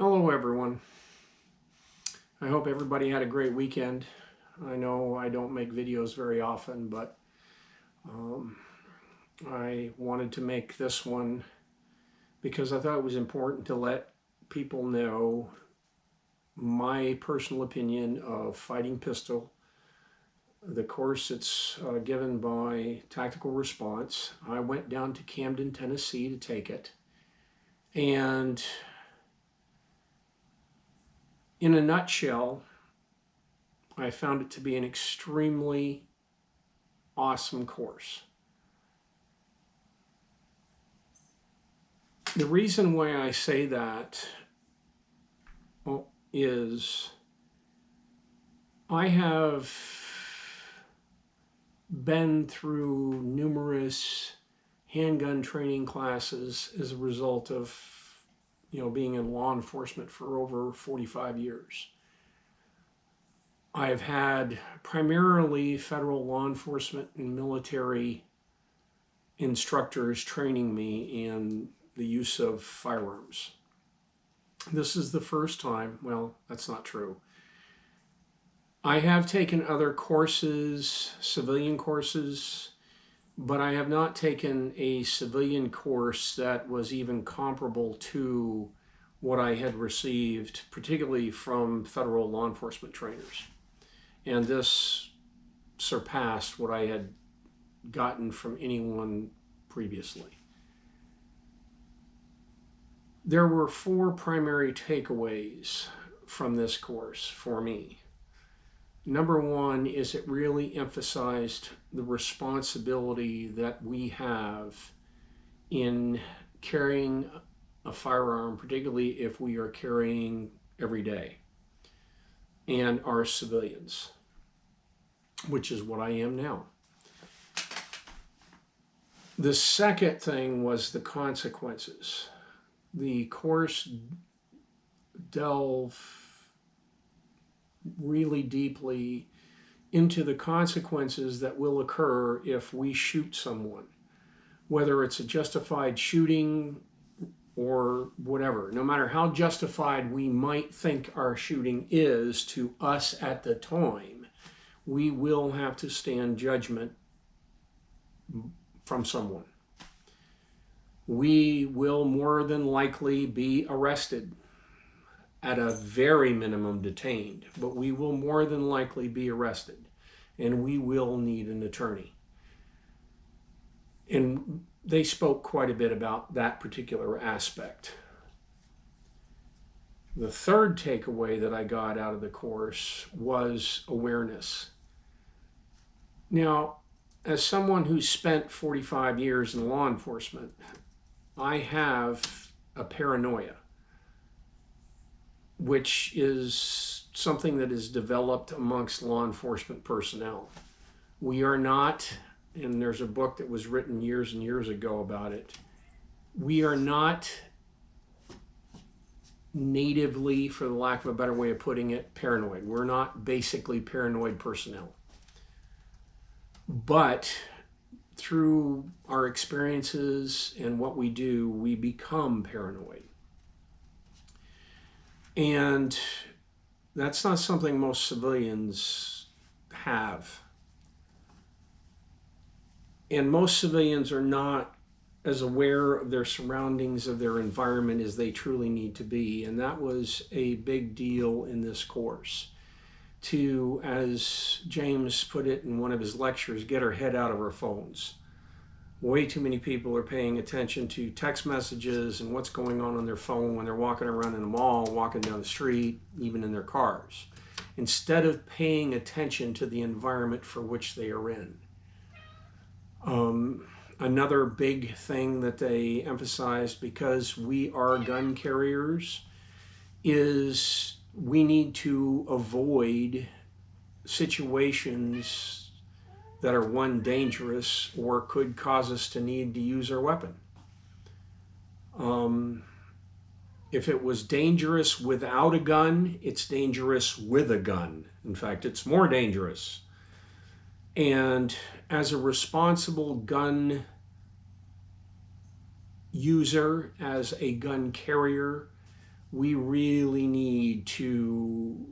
Hello everyone. I hope everybody had a great weekend. I know I don't make videos very often, but um, I wanted to make this one because I thought it was important to let people know my personal opinion of fighting pistol. The course it's given by Tactical Response. I went down to Camden, Tennessee to take it. And in a nutshell, I found it to be an extremely awesome course. The reason why I say that is I have been through numerous handgun training classes as a result of being in law enforcement for over 45 years. I've had primarily federal law enforcement and military instructors training me in the use of firearms. This is the first time, well, that's not true. I have taken other courses, civilian courses, but I have not taken a civilian course that was even comparable to what I had received, particularly from federal law enforcement trainers. And this surpassed what I had gotten from anyone previously. There were four primary takeaways from this course for me. Number one is it really emphasized the responsibility that we have in carrying a firearm, particularly if we are carrying every day, and are civilians, which is what I am now. The second thing was the consequences. The course delved really deeply into the consequences that will occur if we shoot someone, whether it's a justified shooting or whatever. No matter how justified we might think our shooting is to us at the time, we will have to stand judgment from someone. We will more than likely be arrested, at a very minimum detained, but we will more than likely be arrested, and we will need an attorney. And they spoke quite a bit about that particular aspect. The third takeaway that I got out of the course was awareness. Now, as someone who's spent 45 years in law enforcement, I have a paranoia, which is something that is developed amongst law enforcement personnel. We are not, and there's a book that was written years and years ago about it, we are not natively, for the lack of a better way of putting it, paranoid. We're not basically paranoid personnel. But through our experiences and what we do, we become paranoid. And that's not something most civilians have. And most civilians are not as aware of their surroundings, of their environment, as they truly need to be. And that was a big deal in this course. To, as James put it in one of his lectures, get our head out of our phones. Way too many people are paying attention to text messages and what's going on their phone when they're walking around in a mall, walking down the street, even in their cars, instead of paying attention to the environment for which they are in. Another big thing that they emphasized, because we are gun carriers, is we need to avoid situations that are, one, dangerous or could cause us to need to use our weapon. If it was dangerous without a gun, it's dangerous with a gun. In fact, it's more dangerous. And as a responsible gun user, as a gun carrier, we really need to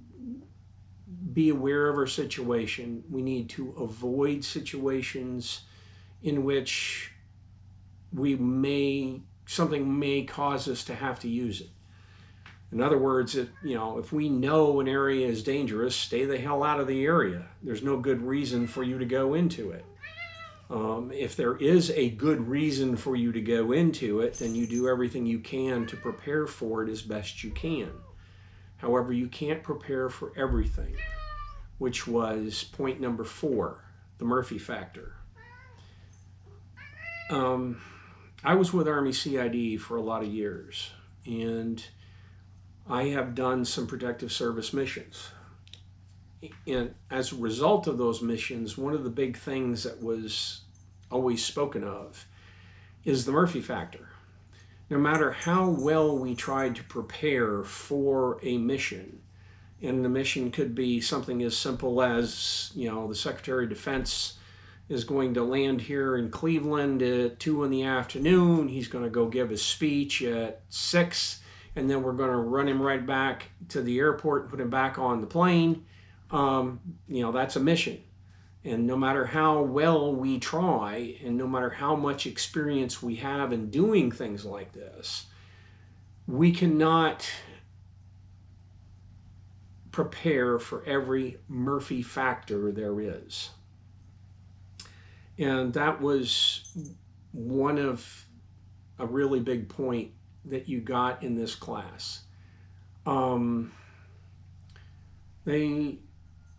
be aware of our situation. We need to avoid situations in which something may cause us to have to use it. In other words, if we know an area is dangerous, stay the hell out of the area. There's no good reason for you to go into it. If there is a good reason for you to go into it, then you do everything you can to prepare for it as best you can. However, you can't prepare for everything, which was point number 4, the Murphy factor. I was with Army CID for a lot of years, and I have done some protective service missions. And as a result of those missions, one of the big things that was always spoken of is the Murphy factor. No matter how well we tried to prepare for a mission, and the mission could be something as simple as, the Secretary of Defense is going to land here in Cleveland at 2 in the afternoon. He's going to go give a speech at 6, and then we're going to run him right back to the airport and put him back on the plane. That's a mission. And no matter how well we try, and no matter how much experience we have in doing things like this, we cannot prepare for every Murphy factor there is. And that was one of a really big point that you got in this class. They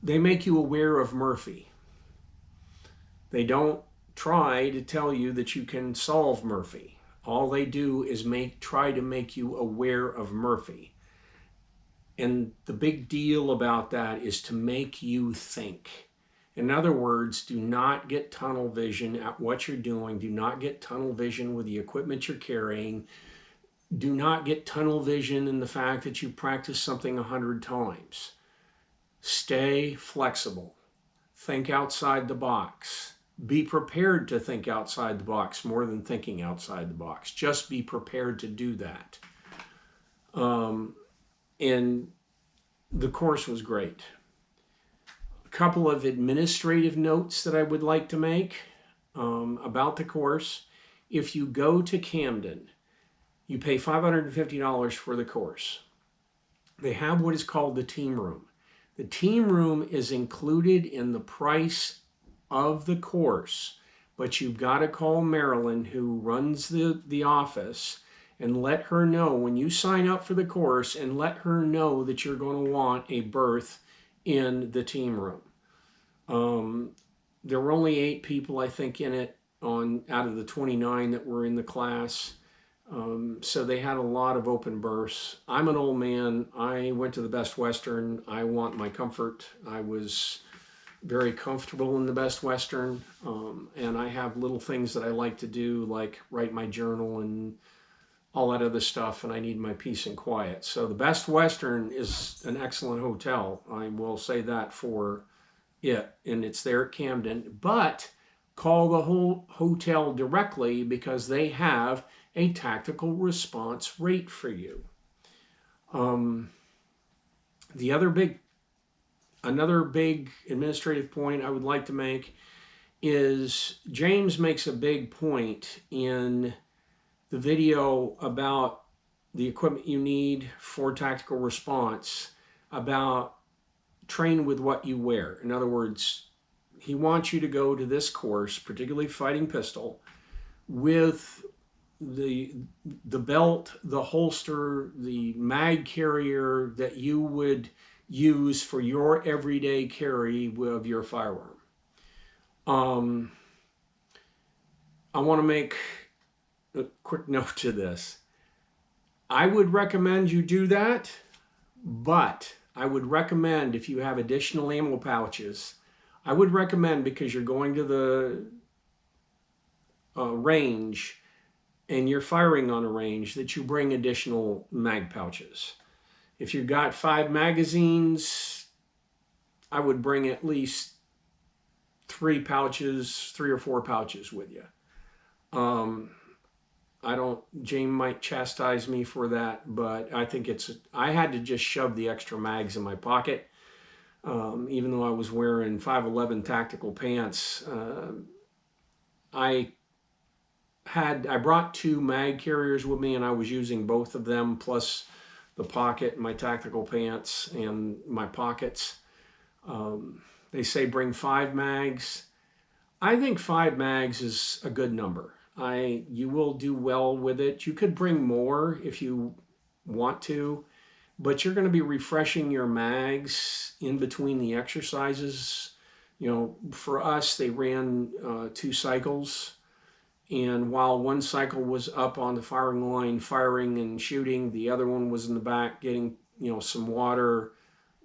make you aware of Murphy. They don't try to tell you that you can solve Murphy. All they do is try to make you aware of Murphy. And the big deal about that is to make you think. In other words, do not get tunnel vision at what you're doing. Do not get tunnel vision with the equipment you're carrying. Do not get tunnel vision in the fact that you practice something 100 times. Stay flexible. Think outside the box. Be prepared to think outside the box more than thinking outside the box. Just be prepared to do that. And the course was great. A couple of administrative notes that I would like to make about the course. If you go to Camden, you pay $550 for the course. They have what is called the team room. The team room is included in the price of the course, but you've got to call Marilyn, who runs the office, and let her know when you sign up for the course, and let her know that you're going to want a berth in the team room. There were only 8 people, I think, in it out of the 29 that were in the class. So they had a lot of open berths. I'm an old man. I went to the Best Western. I want my comfort. I was very comfortable in the Best Western. And I have little things that I like to do, like write my journal and all that other stuff, and I need my peace and quiet. So the Best Western is an excellent hotel. I will say that for it, and it's there at Camden. But call the whole hotel directly, because they have a tactical response rate for you. Another big administrative point I would like to make is James makes a big point in the video about the equipment you need for tactical response, about train with what you wear. In other words, he wants you to go to this course, particularly fighting pistol, with the belt, the holster, the mag carrier that you would use for your everyday carry of your firearm. I want to make a quick note to this. I would recommend you do that, but I would recommend, if you have additional ammo pouches, I would recommend, because you're going to the range and you're firing on a range, that you bring additional mag pouches. If you've got 5 magazines, I would bring at least 3 or 4 pouches with you. I don't, Jane might chastise me for that, but I think I had to just shove the extra mags in my pocket. Even though I was wearing 511 tactical pants, I I brought two mag carriers with me, and I was using both of them plus the pocket, my tactical pants, and my pockets. They say bring 5 mags. I think 5 mags is a good number. You will do well with it. You could bring more if you want to, but you're going to be refreshing your mags in between the exercises. You know, for us, they ran 2 cycles. And while one cycle was up on the firing line, firing and shooting, the other one was in the back getting, some water,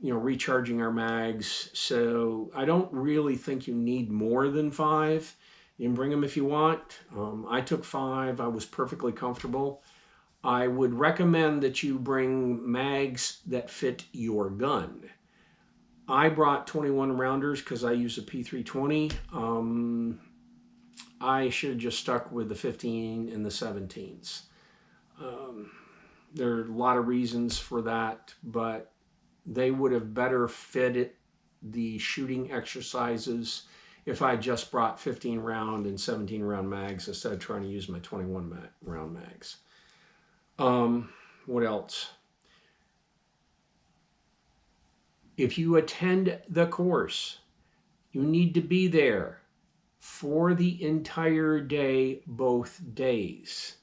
recharging our mags. So I don't really think you need more than 5. You can bring them if you want. I took 5. I was perfectly comfortable. I would recommend that you bring mags that fit your gun. I brought 21 rounders because I use a P320. I should have just stuck with the 15 and the 17s. There are a lot of reasons for that, but they would have better fitted the shooting exercises if I just brought 15 round and 17 round mags instead of trying to use my 21 round mags. What else? If you attend the course, you need to be there for the entire day, both days.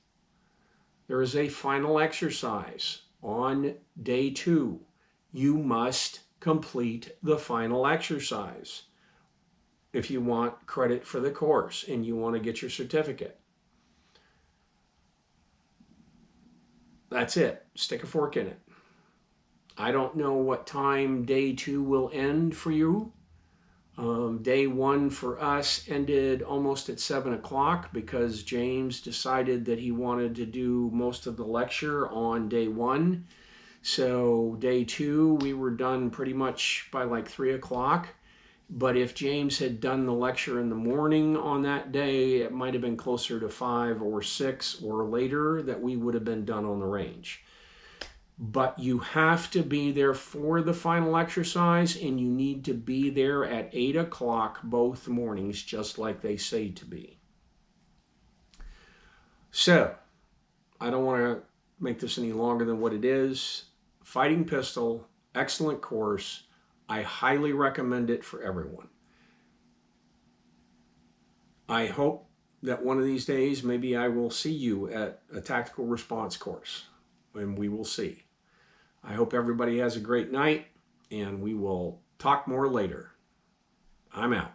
There is a final exercise on day 2. You must complete the final exercise if you want credit for the course and you want to get your certificate. That's it. Stick a fork in it. I don't know what time day 2 will end for you. Day 1 for us ended almost at 7 o'clock because James decided that he wanted to do most of the lecture on day 1. So day 2, we were done pretty much by like 3 o'clock. But if James had done the lecture in the morning on that day, it might have been closer to 5 or 6 or later that we would have been done on the range. But you have to be there for the final exercise, and you need to be there at 8 o'clock both mornings, just like they say to be. So, I don't want to make this any longer than what it is. Fighting pistol, excellent course. I highly recommend it for everyone. I hope that one of these days, maybe I will see you at a tactical response course, and we will see. I hope everybody has a great night, and we will talk more later. I'm out.